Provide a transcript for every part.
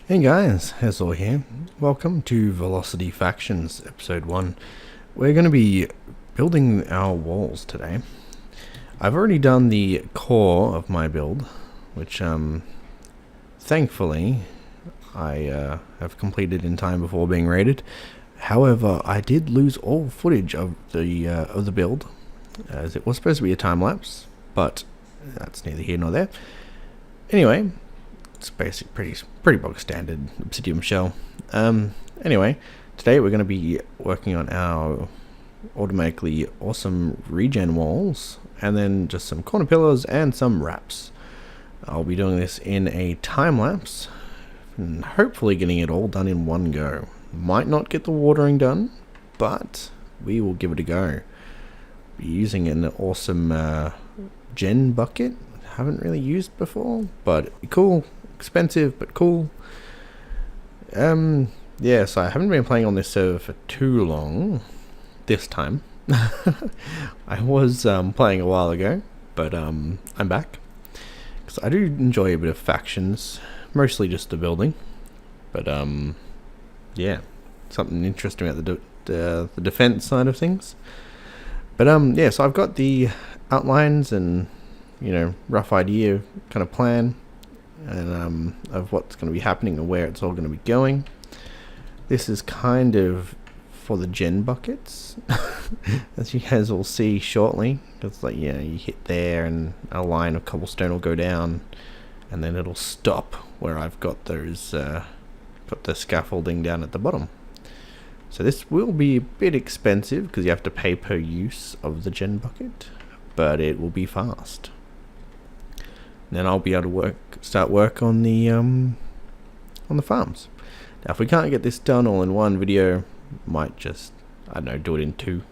Hey guys, Hazel here. Welcome to Velocity Factions episode 1. We're going to be building our walls today. I've already done the core of my build, which thankfully I have completed in time before being raided. However, I did lose all footage of the build, as it was supposed to be a time lapse, but that's neither here nor there. Anyway, it's pretty bog standard obsidian shell. Anyway, today we're going to be working on our automatically awesome regen walls, and then just some corner pillars and some wraps. I'll be doing this in a time lapse, and hopefully getting it all done in one go. Might not get the watering done, but we will give it a go. Be using an awesome gen bucket. Haven't really used before, but cool. Expensive but cool. Yeah, so I haven't been playing on this server for too long this time. I was playing a while ago, but I'm back because I do enjoy a bit of factions, mostly just the building, but yeah, something interesting about the defense side of things. But yeah, so I've got the outlines and rough idea kind of plan and of what's going to be happening and where it's all going to be going. This is kind of for the gen buckets, as you guys will see shortly. It's like, you hit there and a line of cobblestone will go down, and then it'll stop where I've got those got the scaffolding down at the bottom. So this will be a bit expensive because you have to pay per use of the gen bucket, but it will be fast. Then I'll be able to start work on the farms. Now, if we can't get this done all in one video, might just, I don't know, do it in two.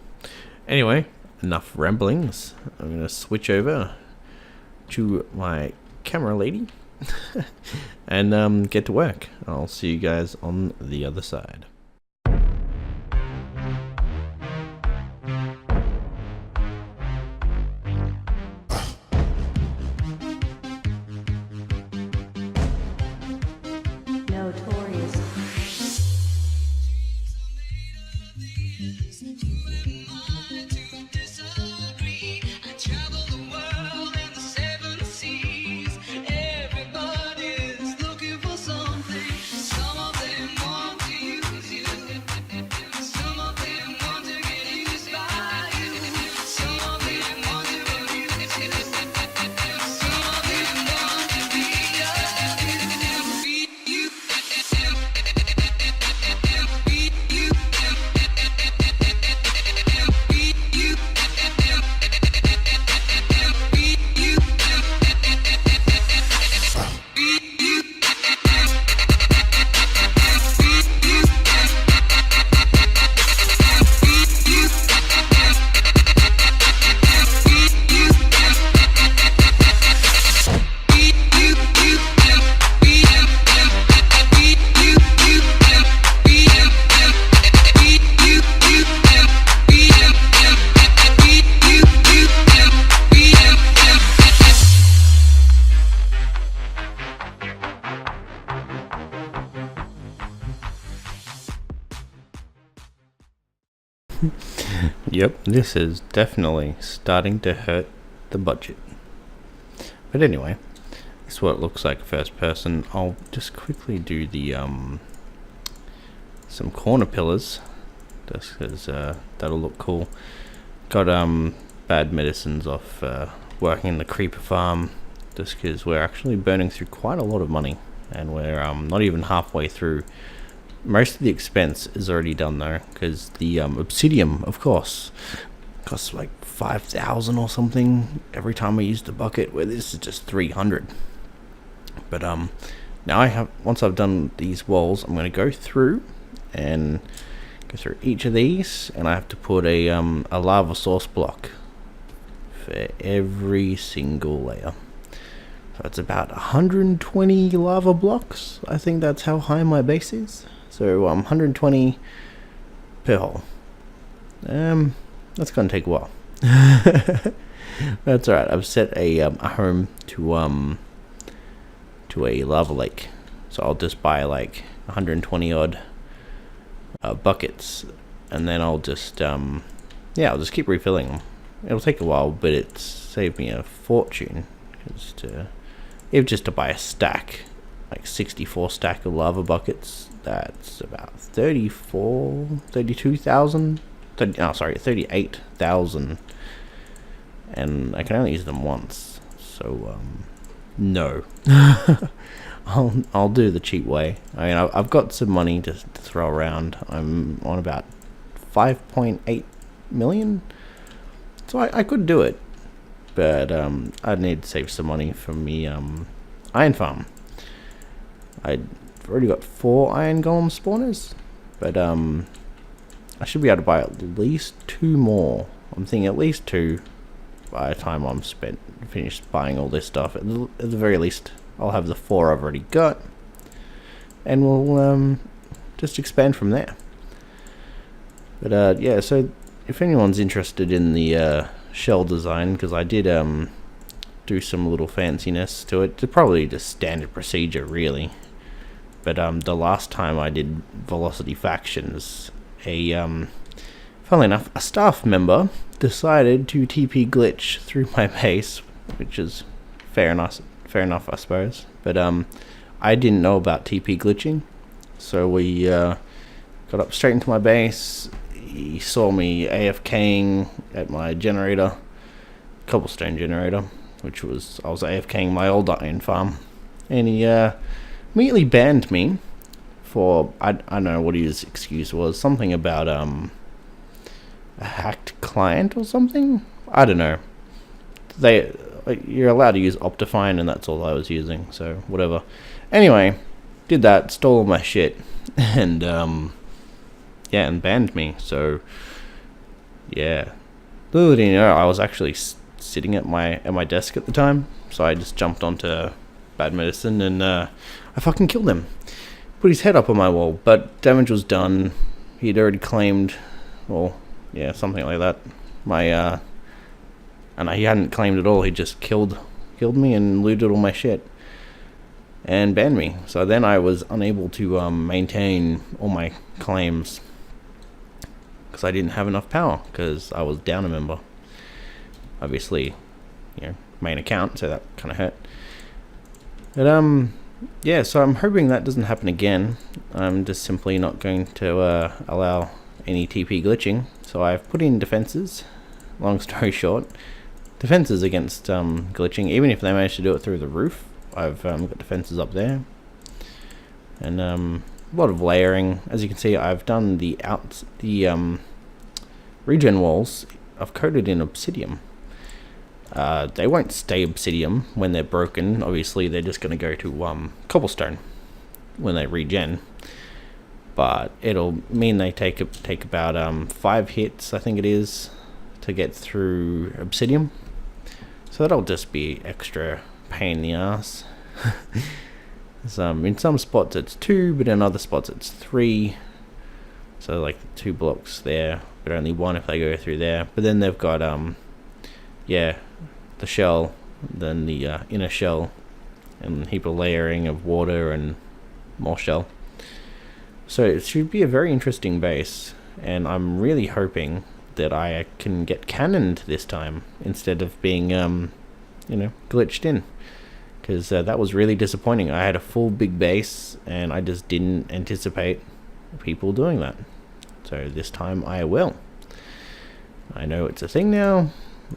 Anyway, enough ramblings. I'm gonna switch over to my camera lady and get to work. I'll see you guys on the other side. Notorious. Yep, this is definitely starting to hurt the budget. But anyway, this is what it looks like first person. I'll just quickly do the some corner pillars, just because that'll look cool. Got bad medicines off working in the creeper farm, just because we're actually burning through quite a lot of money, and we're not even halfway through. Most of the expense is already done though, because the obsidian, of course, costs like 5,000 or something every time I use the bucket, where this is just 300. But now once I've done these walls, I'm going to go through each of these, and I have to put a lava source block for every single layer. So it's about 120 lava blocks. I think that's how high my base is. So 120 per hole. That's gonna take a while. That's alright. I've set a home to a lava lake, So I'll just buy like 120 odd buckets, and then I'll just I'll just keep refilling them. It'll take a while, but it's saved me a fortune. If just to buy a stack, like 64 stack of lava buckets, that's about 38,000, and I can only use them once. So no. I'll do the cheap way. I mean, I've got some money to throw around. I'm on about 5.8 million, so I could do it, but I'd need to save some money from me iron farm. I've already got 4 iron golem spawners, but I should be able to buy at least 2 more. I'm thinking at least 2 by the time I'm finished buying all this stuff. At the very least, I'll have the 4 I've already got, and we'll just expand from there. But yeah, so if anyone's interested in the shell design, because I did do some little fanciness to it. It's probably just standard procedure, really. But the last time I did Velocity Factions, funnily enough, a staff member decided to TP glitch through my base, which is fair enough, I suppose. But I didn't know about TP glitching, so we got up straight into my base. He saw me AFKing at my generator, cobblestone generator, I was AFKing my old iron farm, and he immediately banned me for I don't know what his excuse was, something about a hacked client or something. I don't know. You're allowed to use Optifine, and that's all I was using, so whatever. Anyway, did that, stole all my shit, and and banned me. So yeah, little did you know, I was actually sitting at my desk at the time, so I just jumped onto Bad Medicine and I fucking killed him. Put his head up on my wall, but damage was done. He'd already claimed, well, yeah, something like that. And he hadn't claimed at all. He just killed me and looted all my shit and banned me. So then I was unable to maintain all my claims because I didn't have enough power, because I was down a member. Obviously, main account, so that kind of hurt. But yeah, so I'm hoping that doesn't happen again. I'm just simply not going to allow any TP glitching. So I've put in defenses. Long story short, defenses against glitching. Even if they manage to do it through the roof, I've got defenses up there, and a lot of layering. As you can see, I've done the regen walls. I've coated in obsidian. They won't stay obsidian when they're broken. Obviously, they're just going to go to cobblestone when they regen. But it'll mean they take about 5 hits, I think it is, to get through obsidian. So that'll just be extra pain in the ass. In some spots it's 2, but in other spots it's 3. So like 2 blocks there, but only 1 if they go through there. But then they've got the shell, then the inner shell, and a heap of layering of water and more shell. So it should be a very interesting base, and I'm really hoping that I can get cannoned this time instead of being glitched in, because that was really disappointing. I had a full big base and I just didn't anticipate people doing that. So this time I will. I know it's a thing now,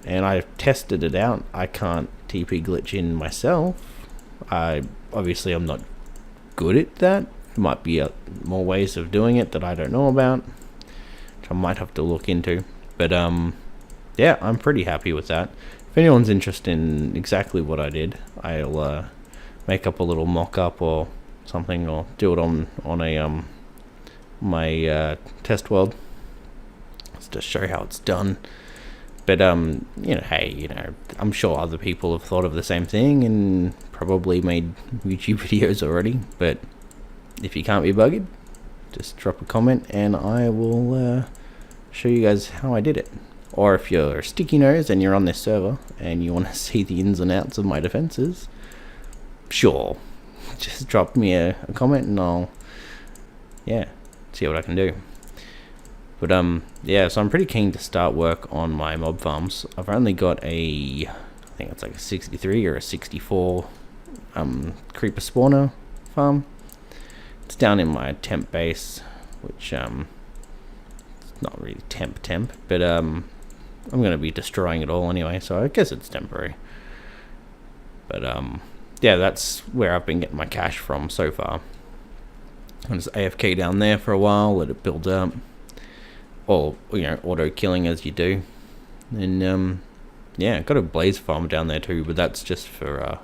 and I've tested it out. I can't TP glitch in myself. Obviously I'm not good at that. There might be more ways of doing it that I don't know about, which I might have to look into. But yeah, I'm pretty happy with that. If anyone's interested in exactly what I did, I'll make up a little mock-up or something, or do it on a my test world, just to show how it's done. But hey, I'm sure other people have thought of the same thing and probably made YouTube videos already. But if you can't be bugged, just drop a comment and I will show you guys how I did it. Or if you're a sticky nose and you're on this server and you want to see the ins and outs of my defenses, sure, just drop me a comment and I'll, yeah, see what I can do. But yeah, so I'm pretty keen to start work on my mob farms. I've only got I think it's like a 63 or a 64 creeper spawner farm. It's down in my temp base, which it's not really temp, but I'm gonna be destroying it all anyway, so I guess it's temporary. But yeah, that's where I've been getting my cash from so far. I was AFK down there for a while, let it build up, or auto killing as you do. And yeah, got a blaze farm down there too, but that's just for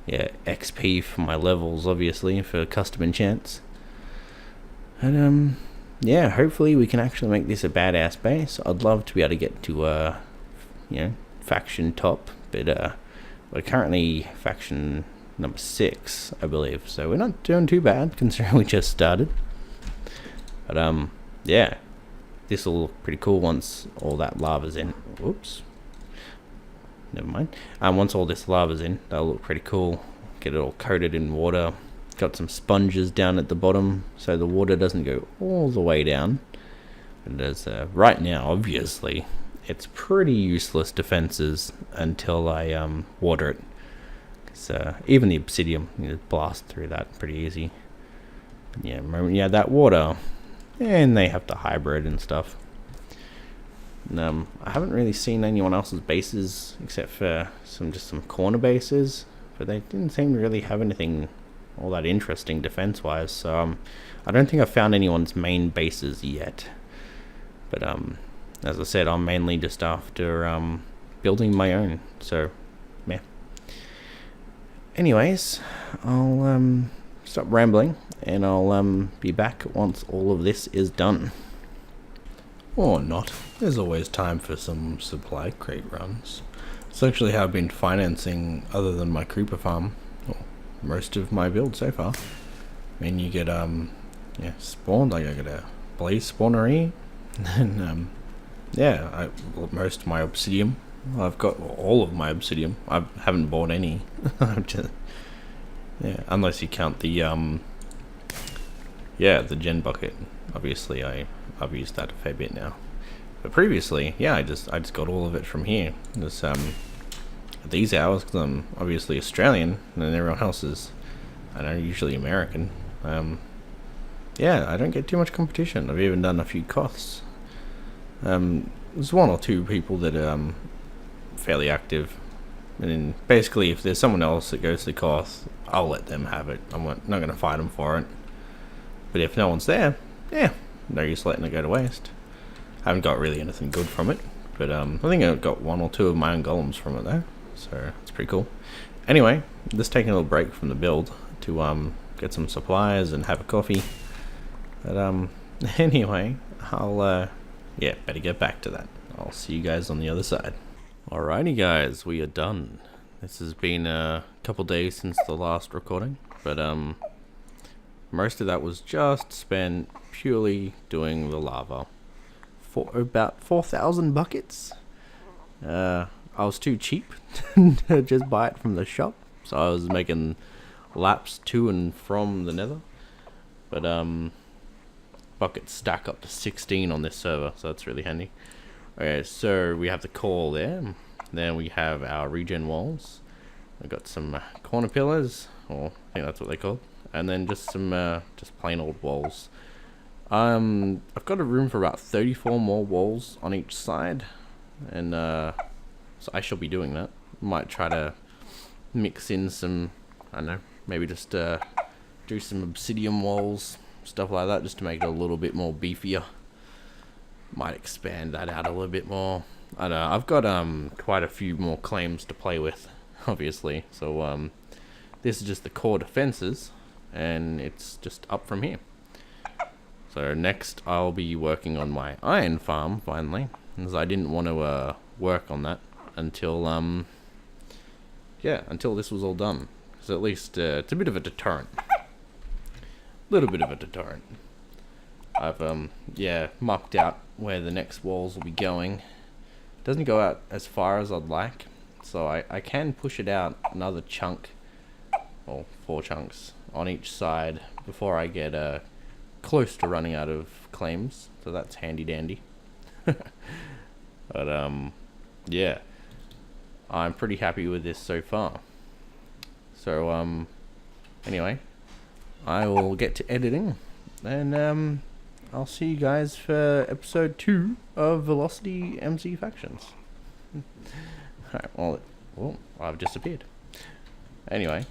yeah, XP for my levels, obviously, for custom enchants. And yeah, hopefully we can actually make this a badass base. I'd love to be able to get to faction top, but we're currently faction number 6, I believe, so we're not doing too bad considering we just started. But yeah, this will look pretty cool once all that lava's in. Whoops. Never mind. Once all this lava's in, that'll look pretty cool. Get it all coated in water. Got some sponges down at the bottom so the water doesn't go all the way down. And as right now, obviously, it's pretty useless defenses until I water it. Because even the obsidian, you just blast through that pretty easy. But yeah, remember, yeah, that water, and they have to hybrid and stuff. I haven't really seen anyone else's bases except for just some corner bases, but they didn't seem to really have anything all that interesting defense wise, so I don't think I've found anyone's main bases yet. But as I said, I'm mainly just after building my own, so yeah. Anyways, I'll stop rambling and I'll be back once all of this is done. Or not. There's always time for some supply crate runs. It's actually how I've been financing, other than my creeper farm, most of my build so far. I mean, you get yeah, spawned, like I get a blaze spawnery, and yeah, most of my obsidian. I've got all of my obsidian. I haven't bought any. Yeah, unless you count the yeah, the gen bucket. Obviously, I've used that a fair bit now. But previously, yeah, I just got all of it from here. Just at these hours, because I'm obviously Australian, and everyone else is, I don't know, usually American. Yeah, I don't get too much competition. I've even done a few costs. There's one or two people that are fairly active, and then basically, if there's someone else that goes to the cost, I'll let them have it. I'm not going to fight them for it. But if no one's there, yeah, no use letting it go to waste. I haven't got really anything good from it, but I think I got one or two of my own golems from it though, so it's pretty cool. Anyway, just taking a little break from the build to get some supplies and have a coffee. But anyway, I'll yeah, better get back to that. I'll see you guys on the other side. Alrighty guys, we are done. This has been a couple days since the last recording, but most of that was just spent purely doing the lava for about 4,000 buckets. I was too cheap to just buy it from the shop, so I was making laps to and from the nether. But buckets stack up to 16 on this server, so that's really handy. Okay, so we have the core there. Then we have our regen walls. We've got some corner pillars, or I think that's what they're called. And then just some just plain old walls. I've got a room for about 34 more walls on each side, and so I shall be doing that. Might try to mix in some, I don't know, maybe just do some obsidian walls, stuff like that, just to make it a little bit more beefier. Might expand that out a little bit more. I don't know, I've got quite a few more claims to play with, obviously. So this is just the core defenses, and it's just up from here. So next I'll be working on my iron farm finally, because I didn't want to work on that until yeah, until this was all done. So at least it's a bit of a deterrent. Little bit of a deterrent. I've yeah, marked out where the next walls will be going. Doesn't go out as far as I'd like, so I can push it out another chunk or 4 chunks on each side before I get close to running out of claims. So that's handy dandy. But yeah, I'm pretty happy with this so far. So anyway, I will get to editing, and I'll see you guys for episode 2 of VelocityMC Factions. Alright, well, I've disappeared. Anyway,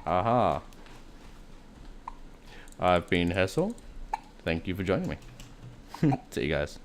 aha. I've been Hessel. Thank you for joining me. See you guys.